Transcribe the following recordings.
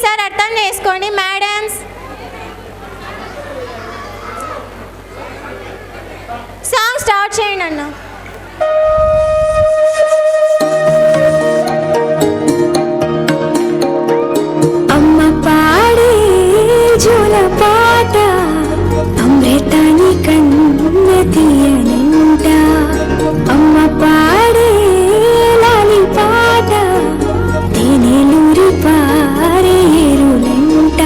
Sir అర్థం చేసుకోండి madams. Song start చేయండి అన్న. అమ్మ పాడే జోల పాట అమృతాని కన్న తీయనంట. అమ్మ పాడే లాలి పాట తేనెలూరి పారేరులంట.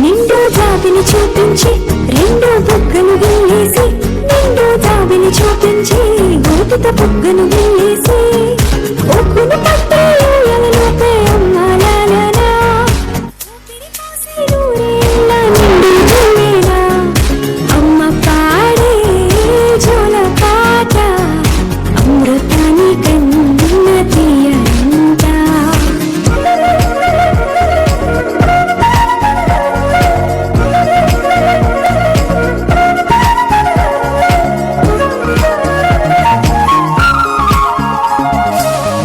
నిండు జాబిని చూపించి రెండు బుగ్గను వెళ్ళేసి, నిండు జాబిని చూపించి గురుతుత బుగ్గను వెళ్ళేసి, ఒక్కును పట్టే ఊయలలోపే అమ్మ లాలనా ఊపిరి పోసి నూరేళ్ళ నిండు జీవేనా. అమ్మ పాడే జోల పాట అమృతాని కన్న తీయనంట.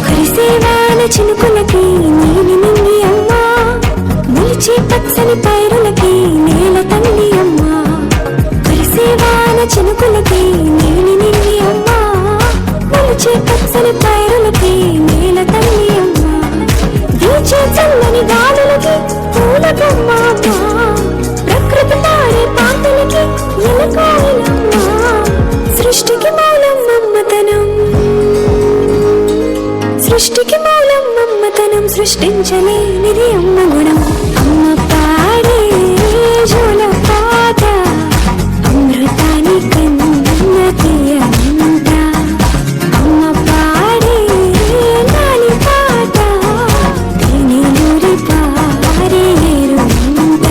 కురిసేవాన చినుకులకి నీలి నింగి అమ్మ, నిలిచే పచ్చని పైరులకి నేల తల్లి అమ్మ. కురిసేవాన చినుకులకి నీలి నింగి అమ్మ, నిలిచే పచ్చని పైరులకి నేల తల్లి అమ్మ. వీచే చల్లని గాలులకి పూల బొమ్మ అమ్మ, ప్రకృతి పాడే పాటలకి ఎలకాయలమ్మ. సృష్టికి మూలం మమ్మతనం, సృష్టికి మూలం మమ్మతనం, సృష్టించలేనిది అమ్మ గుణం. అమ్మ పాడే జోల పాట అమృతాని కన్న తీయనంట. అమ్మ పాడే లాలి పాట తేనెలూరి పారేరులంట.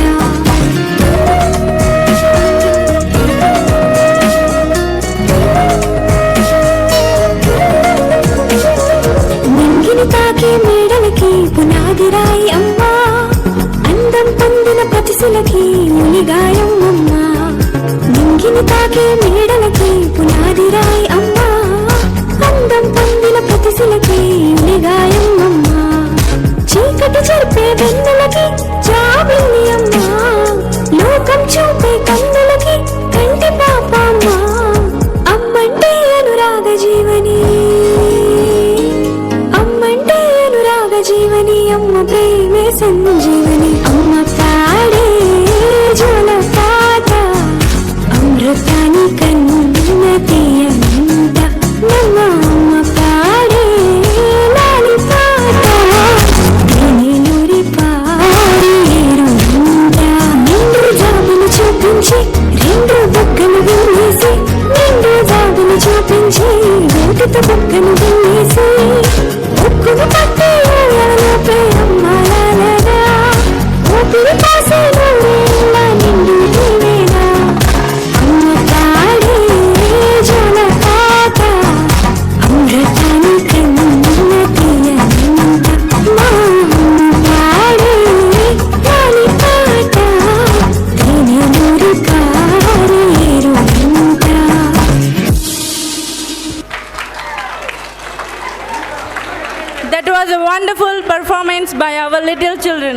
నింగిని తాకే మేడలకి పునాది రాయి అమ్మ, అందం పొందిన ప్రతిశలకి మునిగాయం అమ్మ. నింగిని తాకే మేడలకి పునాది రాయి అమ్మ, అందం పొందిన ప్రతిశలకి మునిగాయం అమ్మ. చీకటి చెరిపే వెన్నెలకి జాబిల్లి అమ్మ, లోకం చూపే కన్నులకి కంటి పాప అమ్మ. అమ్మంటే అనురాగ జీవని, అమ్మంటే అనురాగ జీవని, అమ్మ ప్రేమే సంజీవని. అమ్మ పాడే జోల పాట అమృతాని కన్న తీయనంట. నమ్మ అమ్మ పాడే లాలి పాట తేనెలూరి పారేరులంట. నిండు జాబిని చూపించి రెండు బుగ్గను వెళ్ళేసి, నిండు జాబిని చూపించి వెంకట బుగ్గను వెళ్ళేసి, ఒక్కును పట్టే ఊయలలోపే అమ్మ లాలనా ఊపిరి పోసి నూరేళ్ళ నిండు జీవేనా. అమ్మ పాడే జోల పాట అమృతాని కన్న తీయనంట. మా అమ్మ పాడే లాలి పాట తేనెలూరి పారేరులంట. That was a wonderful performance by our little children.